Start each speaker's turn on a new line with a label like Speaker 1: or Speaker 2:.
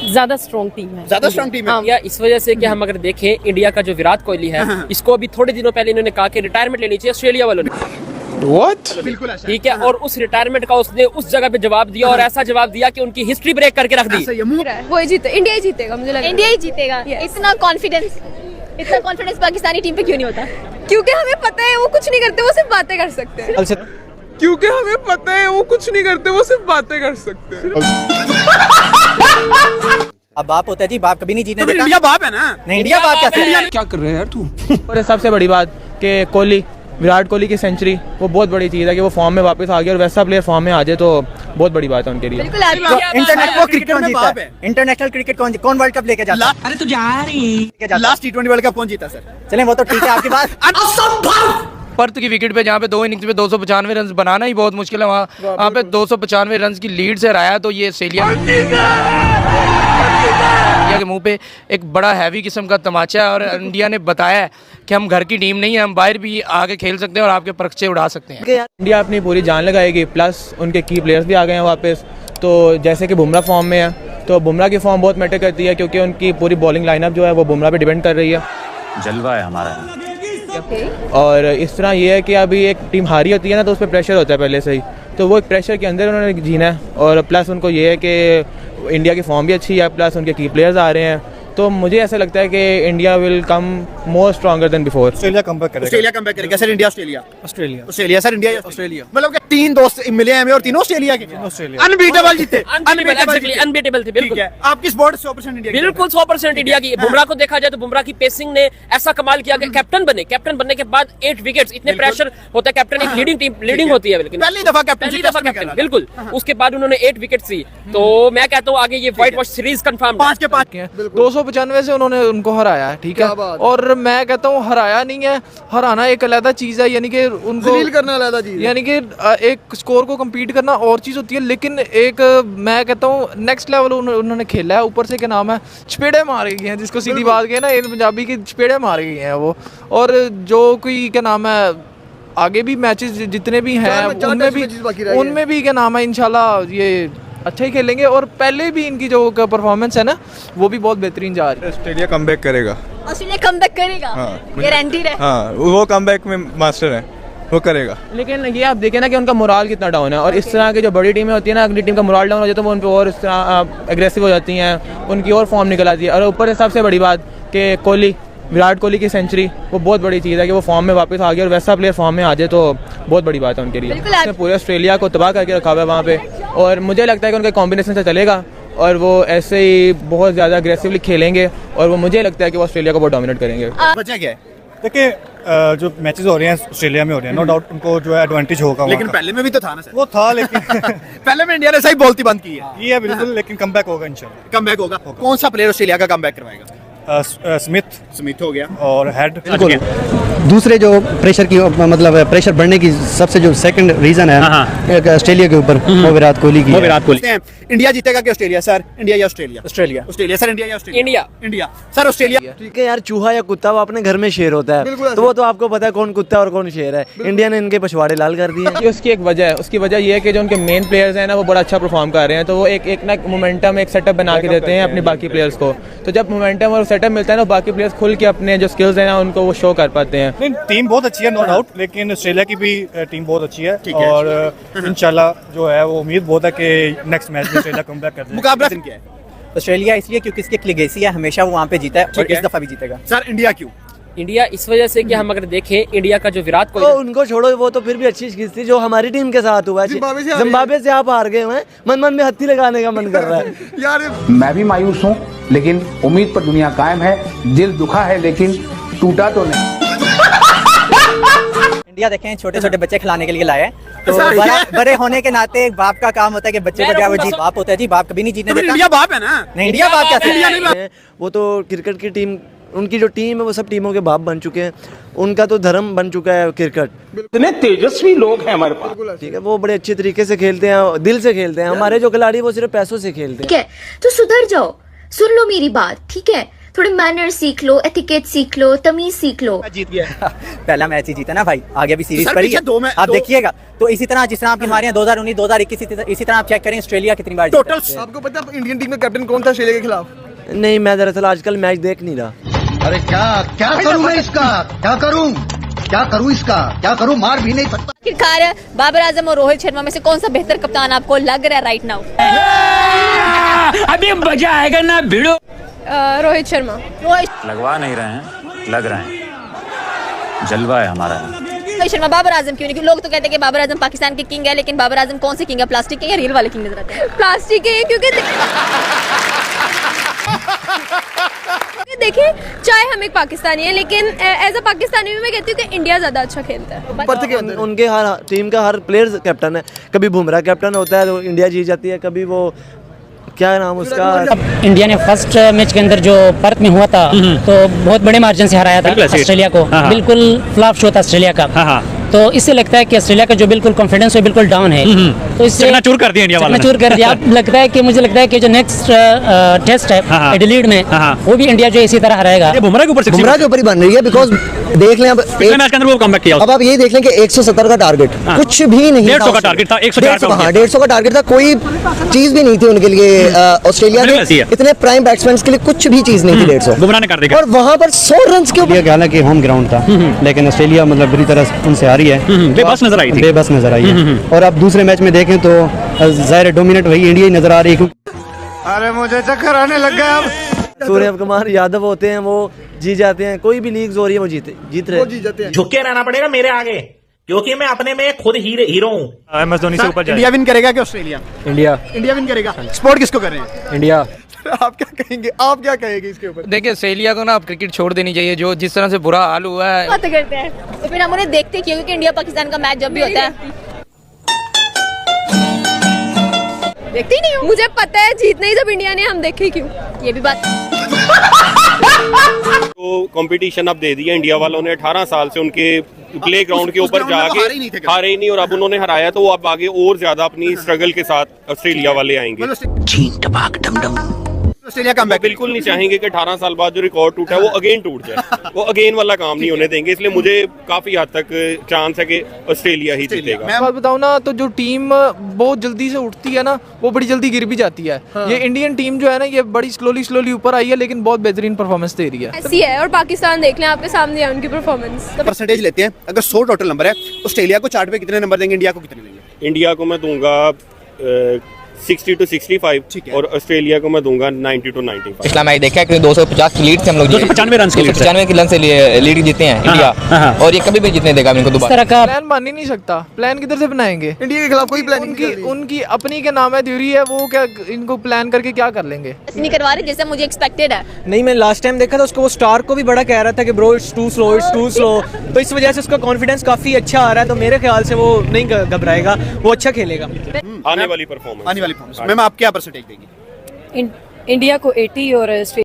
Speaker 1: ज्यादा strong team है।
Speaker 2: ज्यादा स्ट्रॉन्ग टीम है
Speaker 3: इंडिया इस वजह से कि हम अगर देखें इंडिया का जो विराट कोहली है इसको अभी थोड़े दिनों पहले इन्होंने कहा कि रिटायरमेंट लेनी चाहिए ऑस्ट्रेलिया वालों ने।
Speaker 2: बिल्कुल
Speaker 3: ठीक है, और उस रिटायरमेंट का उसने उस जगह पे जवाब दिया और ऐसा जवाब दिया कि उनकी हिस्ट्री ब्रेक करके रख दी।
Speaker 1: वो जीते, इंडिया ही जीतेगा, मुझे लगता है
Speaker 4: इंडिया ही जीतेगा। इतना कॉन्फिडेंस पाकिस्तानी टीम पे क्यों नहीं होता?
Speaker 1: क्योंकि हमें पता है वो कुछ नहीं करते, वो सिर्फ बातें कर सकते हैं।
Speaker 5: क्योंकि हमें पता है वो कुछ नहीं करते, वो सिर्फ बातें कर सकते हैं।
Speaker 6: अब बाप होता है जी, बाप कभी नहीं जीतने देता।
Speaker 2: इंडिया बाप है ना,
Speaker 6: नहीं इंडिया बाप कैसे?
Speaker 5: क्या कर रहे हैं यार तू?
Speaker 7: और सबसे बड़ी बात कि कोहली, विराट कोहली की सेंचुरी वो बहुत बड़ी चीज़ है कि वो फॉर्म में वापस आ गया और वैसा प्लेयर फॉर्म में आ जाए तो बहुत बड़ी बात है उनके लिए।
Speaker 6: इंटरनेशनल क्रिकेट कौन जीता है? इंटरनेशनल क्रिकेट कौन वर्ल्ड कप लेके जाता है?
Speaker 2: अरे तू जा रही लास्ट T20 वर्ल्ड कप कौन जीता सर?
Speaker 6: चलें वो तो ठीक है आपकी बात।
Speaker 8: पर्थ की विकेट पे जहाँ पे 2 इनिंग्स में 295 रन बनाना ही बहुत मुश्किल है, वहाँ पे 295 रन की लीड से हराया तो ये ऑस्ट्रेलिया के मुंह पे एक बड़ा हैवी किस्म का तमाचा है। और इंडिया ने बताया है कि हम घर की टीम नहीं है, हम बाहर भी आके खेल सकते हैं और आपके पर्चे उड़ा सकते हैं।
Speaker 7: इंडिया अपनी पूरी जान लगाएगी, प्लस उनके की प्लेयर्स भी आ गए हैं वापस। तो जैसे कि बुमराह फॉर्म में है तो बुमराह की फॉर्म बहुत मैटर करती है क्योंकि उनकी पूरी बॉलिंग लाइनअप जो है वो बुमराह पे डिपेंड कर रही है।
Speaker 9: जलवा है हमारा।
Speaker 7: और इस तरह ये है कि अभी एक टीम हारी होती है ना तो उस पर प्रेशर होता है पहले से ही, तो वो एक प्रेशर के अंदर उन्होंने जीना है। और प्लस उनको ये है कि इंडिया की फॉर्म भी अच्छी है, प्लस उनके की प्लेयर्स आ रहे हैं, तो मुझे ऐसा लगता है कि India will come more stronger than before.
Speaker 2: Australia come back करेगा sir. India Australia sir, India Australia, मतलब कि 3 दोस्त मिले हमें और तीनों ऑस्ट्रेलिया के अनबीटेबल जीते,
Speaker 3: अनबीटेबल थे। बिल्कुल
Speaker 2: आपकी स्पोर्ट 100% इंडिया,
Speaker 3: बिल्कुल 100% इंडिया की। बुमराह को देखा जाए तो बुमराह की पेसिंग ने ऐसा कमाल किया कि कैप्टन बनने के बाद 8 विकेट्स, इतने प्रेशर होता है कैप्टन, एक लीडिंग होती है, लेकिन
Speaker 2: पहली दफा कैप्टन
Speaker 3: बिल्कुल। उसके बाद उन्होंने 8 विकेट्स ली, तो मैं कहता हूँ आगे ये व्हाइट वॉश सीरीज कंफर्म
Speaker 2: 5 के 5
Speaker 8: 295 से उन्होंने उनको हराया है, ठीक है। और मैं कहता हूँ हराया नहीं है, हराना एक अलग चीज है, यानी कि उनको
Speaker 2: करना अलग चीज है,
Speaker 8: यानी कि एक स्कोर को compete करना और चीज होती है, लेकिन एक मैं कहता हूँ नेक्स्ट लेवल उन्होंने खेला है। ऊपर से क्या नाम है, चपेड़े मारे गए हैं, जिसको सीधी बात कहे ना, पंजाबी की चपेड़े मारे गए हैं वो। और जो कोई क्या नाम है आगे भी मैचेस जितने भी हैं उनमें भी क्या नाम है इंशाल्लाह ये अच्छा ही खेलेंगे। और पहले भी इनकी जो परफॉर्मेंस है ना वो भी बहुत बेहतरीन जा रही है।
Speaker 5: ऑस्ट्रेलिया कमबैक करेगा,
Speaker 4: गारंटी है।
Speaker 5: हाँ वो कमबैक में मास्टर है, वो करेगा।
Speaker 7: लेकिन ये आप देखें ना कि उनका मोराल कितना डाउन है, और इस तरह की जो बड़ी टीमें होती है ना, अगली टीम का मोराल डाउन हो जाता है तो वो उन पर और इस तरह एग्रेसिव हो जाती हैं, उनकी और फॉर्म निकल आती है। और ऊपर से सबसे बड़ी बात कि कोहली, विराट कोहली की सेंचुरी वो बहुत बड़ी चीज़ है कि वो फॉर्म में वापस आ गया और वैसा प्लेयर फॉर्म में आ जाए तो बहुत बड़ी बात है उनके लिए। उसने पूरे ऑस्ट्रेलिया को तबाह करके रखा हुआ है वहाँ पे, और मुझे लगता है कि उनका कॉम्बिनेशन से चलेगा और वो ऐसे ही बहुत ज़्यादा अग्रेसिवली खेलेंगे और वो मुझे लगता है कि वो ऑस्ट्रेलिया को बहुत डोमिनेट करेंगे।
Speaker 2: बचा क्या है?
Speaker 9: देखिए जो मैचेस हो रहे हैं ऑस्ट्रेलिया में हो रहे हैं, नो डाउट उनको जो है एडवांटेज होगा,
Speaker 2: लेकिन पहले में भी तो था ना सर।
Speaker 9: वो था लेकिन
Speaker 2: पहले में इंडिया ने सही बोलती बंद की है।
Speaker 9: ये है बिल्कुल, लेकिन कमबैक होगा इंशाल्लाह।
Speaker 2: कमबैक होगा। कौन सा प्लेयर ऑस्ट्रेलिया का कमबैक करवाएगा?
Speaker 9: स्मिथ
Speaker 2: हो गया
Speaker 9: और हेड।
Speaker 6: दूसरे जो प्रेशर की मतलब प्रेशर बढ़ने की सबसे जो सेकंड रीजन है ऑस्ट्रेलिया के ऊपर, वो विराट कोहली की।
Speaker 2: इंडिया जीतेगा कि ऑस्ट्रेलिया सर? इंडिया या ऑस्ट्रेलिया? Australia sir. इंडिया या ऑस्ट्रेलिया? India sir. ऑस्ट्रेलिया
Speaker 6: ठीक है यार, चूहा या कुत्ता वो अपने घर में शेर होता है, तो वो तो आपको पता है कौन कुत्ता और कौन शेर है। इंडिया ने इनके पछवाड़े लाल कर दिए।
Speaker 7: उसकी एक वजह है, उसकी वजह ये है कि जो उनके मेन प्लेयर्स हैं ना वो बड़ा अच्छा परफॉर्म कर रहे हैं, तो वो एक ना मोमेंटम, एक सेटअप बना के देते हैं अपने बाकी प्लेयर्स को। तो जब मोमेंटम और सेटअप मिलता है ना, बाकी प्लेयर्स खुल के अपने जो स्किल्स हैं ना उनको वो शो कर पाते हैं।
Speaker 9: टीम बहुत अच्छी है नो डाउट, लेकिन ऑस्ट्रेलिया की भी टीम बहुत अच्छी है और इंशाल्लाह जो है वो उम्मीद बहुत है कि नेक्स्ट मैच में ऑस्ट्रेलिया कमबैक कर देगा।
Speaker 2: मुकाबला क्या है?
Speaker 6: ऑस्ट्रेलिया इसलिए क्योंकि इसकी एक लेगेसी है, हमेशा वो वहाँ पे जीता है और इस दफा भी जीतेगा।
Speaker 2: सर इंडिया क्यों?
Speaker 3: इंडिया इस वजह से कि हम अगर देखें इंडिया का जो विराट कोहली,
Speaker 6: तो उनको छोड़ो, वो तो फिर भी अच्छी चीज थी जो हमारी टीम के साथ हुआ है। जिम्बाब्वे से आप हार गए हैं, मन में हत्थी लगाने का मन कर रहा है
Speaker 2: यार।
Speaker 10: मैं भी मायूस हूँ, लेकिन उम्मीद पर दुनिया कायम है। दिल दुखा है लेकिन टूटा तो नहीं।
Speaker 6: इंडिया देखें छोटे छोटे बच्चे खिलाने के लिए लाए, तो बड़े होने के नाते एक बाप का काम होता है कि बच्चे को क्या वो जीत। बाप होता है जी, बाप कभी नहीं जीतने देता।
Speaker 2: इंडिया बाप है ना?
Speaker 6: नहीं इंडिया बाप कैसे? वो तो क्रिकेट की टीम, उनकी जो टीम है वो सब टीमों के बाप बन चुके हैं, उनका तो धर्म बन चुका है क्रिकेट।
Speaker 10: इतने तेजस्वी लोग हैं हमारे पास,
Speaker 6: ठीक है, वो बड़े अच्छे तरीके से खेलते हैं, दिल से खेलते हैं। हमारे जो खिलाड़ी वो सिर्फ पैसों से खेलते हैं।
Speaker 4: ठीक है, तो सुधर जाओ, सुन लो मेरी बात, ठीक है? थोड़े मैनर सीख लो, एथिकेट सीख लो, तमीज सीख लो।
Speaker 2: जीत गया
Speaker 11: पहला मैच ही जीता ना भाई, आगे भी सीरीज
Speaker 2: सर,
Speaker 11: पड़ी
Speaker 2: पीछे
Speaker 11: है।
Speaker 2: दो में-
Speaker 11: आप
Speaker 2: दो-
Speaker 11: देखिएगा तो इसी तरह जिस तरह आपकी हमारे यहाँ 2019, 2021 इसी तरह आप चेक करें ऑस्ट्रेलिया कितनी बार जीता
Speaker 2: टोटल
Speaker 11: है।
Speaker 2: आपको पता है इंडियन टीम का कैप्टन कौन था ऑस्ट्रेलिया के खिलाफ?
Speaker 6: नहीं, मैं दरअसल आजकल मैच देख नहीं रहा।
Speaker 12: अरे क्या क्या करूं मैं इसका, क्या करूं इसका, क्या करूं, मार भी नहीं सकता।
Speaker 4: आखिरकार बाबर आजम और रोहित शर्मा में से कौन सा बेहतर कप्तान आपको लग रहा है राइट नाउ?
Speaker 3: अभी मजा आएगा ना भिड़ो।
Speaker 1: रोहित शर्मा।
Speaker 13: लगवा नहीं रहे हैं, लग रहे हैं, जलवा है हमारा।
Speaker 4: रोहित शर्मा, बाबर आजम क्यों नहीं? लोग तो कहते हैं कि बाबर आजम पाकिस्तान के किंग है, लेकिन बाबर आजम कौन से किंग है? प्लास्टिक के या रियल वाले किंग नजर आते हैं?
Speaker 1: प्लास्टिक है क्योंकि देखिए, चाहे हम एक पाकिस्तानी है, लेकिन एज अ पाकिस्तानी भी मैं कहती हूँ कि इंडिया ज्यादा अच्छा खेलता है।
Speaker 6: उनके हर टीम का हर प्लेयर कैप्टन है। कभी बुमराह कैप्टन होता है तो इंडिया जीत जाती है, कभी वो क्या नाम उसका।
Speaker 14: इंडिया ने फर्स्ट मैच के अंदर जो पर्थ में हुआ था तो बहुत बड़े मार्जिन से हराया था ऑस्ट्रेलिया को। बिल्कुल फ्लॉप शो था ऑस्ट्रेलिया का। तो इससे लगता है कि ऑस्ट्रेलिया का जो बिल्कुल कॉन्फिडेंस है बिल्कुल डाउन है। तो इससे
Speaker 13: चकनाचूर कर दिया इंडिया वालों ने।
Speaker 14: चकनाचूर कर दिया। अब लगता है कि मुझे लगता है कि जो नेक्स्ट टेस्ट है एडिलेड में वो भी इंडिया जो इसी तरह हराएगा।
Speaker 13: बुमराह के ऊपर
Speaker 12: ही बन रही है, बिकॉज देख लें अब
Speaker 13: मैच के अंदर वो कमबैक किया।
Speaker 12: अब आप ये देख लें कि 170 का टारगेट कुछ भी नहीं,
Speaker 13: 150 का टारगेट था,
Speaker 12: 150 का टारगेट था, कोई चीज भी नहीं थी उनके लिए। ऑस्ट्रेलिया के इतने प्राइम बैट्समैन के लिए कुछ भी चीज नहीं थी 150।
Speaker 13: बुमराह ने कर दिया
Speaker 12: और वहां पर 100 रन के ऊपर।
Speaker 6: हालांकि होम ग्राउंड था लेकिन ऑस्ट्रेलिया मतलब बुरी तरह उनसे हारी है,
Speaker 13: बेबस नजर आई थी।
Speaker 6: बेबस नजर आई है। और अब दूसरे मैच में देखें तो जाहिर डोमिनेट वही इंडिया ही नजर आ रही है।
Speaker 12: अरे मुझे चक्कर आने लग गया। अब
Speaker 6: सूर्य कुमार यादव होते हैं, वो जीत जाते हैं। कोई भी लीग हो रही है वो जीत रहे हैं।
Speaker 15: झुक के रहना पड़ेगा मेरे आगे, क्योंकि मैं अपने में खुद हीरो हूँ।
Speaker 13: MS धोनी से ऊपर
Speaker 2: इंडिया विन करेगा कि ऑस्ट्रेलिया?
Speaker 6: इंडिया
Speaker 2: विन करेगा। सपोर्ट किसको कर रहे हैं?
Speaker 6: इंडिया।
Speaker 2: आप क्या कहेंगे, आप क्या कहेंगे इसके ऊपर?
Speaker 8: देखिए ऑस्ट्रेलिया को ना अब क्रिकेट छोड़ देनी चाहिए, जो जिस तरह से बुरा हाल हुआ है।
Speaker 4: बातें करते हैं तो फिर हम उन्हें देखते क्यों? क्योंकि इंडिया पाकिस्तान का मैच जब भी होता है
Speaker 1: देखती नहीं हूँ। मुझे पता है जीतना ही जब इंडिया ने, हम देखे क्यों?
Speaker 4: ये भी बात।
Speaker 16: तो कंपटीशन अब दे दिया इंडिया वालों ने। 18 साल से उनके प्ले ग्राउंड के ऊपर जाके हारे ही नहीं, और अब उन्होंने हराया तो वो अब आगे और ज्यादा अपनी स्ट्रगल के साथ ऑस्ट्रेलिया वाले आएंगे। ऑस्ट्रेलिया का बिल्कुल नहीं चाहेंगे कि 18 साल बाद जो रिकॉर्ड टूटा है वो अगेन टूट जाए। वो अगेन वाला काम नहीं होने देंगे, इसलिए मुझे काफी हद तक चांस है कि ऑस्ट्रेलिया ही जीतेगा।
Speaker 8: मैं बात बताऊं ना, तो जो टीम बहुत जल्दी से उठती है ना, वो बड़ी जल्दी गिर भी जाती है। ये इंडियन टीम जो है ना, ये बड़ी स्लोली ऊपर आई है, लेकिन बहुत बेहतरीन परफॉर्मेंस दे रही है।
Speaker 1: ऐसी है। और पाकिस्तान देख लें, आपके सामने है उनकी परफॉर्मेंस।
Speaker 2: परसेंटेज लेते हैं, अगर 100 टोटल नंबर है, ऑस्ट्रेलिया को चार्ट पे कितने नंबर देंगे, इंडिया को कितने देंगे?
Speaker 16: इंडिया को मैं दूंगा 60 to 65 और ऑस्ट्रेलिया को मैं दूंगा 90 to 95।
Speaker 11: पिछला मैच देखा है 250 की लीड से हम लोग
Speaker 13: 295 रन की
Speaker 11: रन से लीड जीते हैं इंडिया, और ये कभी भी जीतने देगा इनको दोबारा।
Speaker 8: प्लान बन ही नहीं सकता। प्लान किधर से बनाएंगे?
Speaker 2: इंडिया के खिलाफ कोई प्लान
Speaker 8: उनकी अपनी के नाम है थ्योरी है, वो क्या इनको प्लान करके क्या कर लेंगे?
Speaker 4: नहीं करवा रहे जैसे मुझे एक्सपेक्टेड है।
Speaker 11: नहीं, मैं लास्ट टाइम देखा था उसको, वो स्टार को भी बड़ा कह रहा था कि ब्रो इट्स टू स्लो, तो इस वजह से उसका कॉन्फिडेंस काफी अच्छा आ रहा है। तो मेरे ख्याल से वो नहीं घबराएगा, वो अच्छा खेलेगा।
Speaker 16: आने वाली परफॉर्मेंस
Speaker 2: मैम आप क्या परसेंटेज देंगी?
Speaker 1: इंडिया को 80 और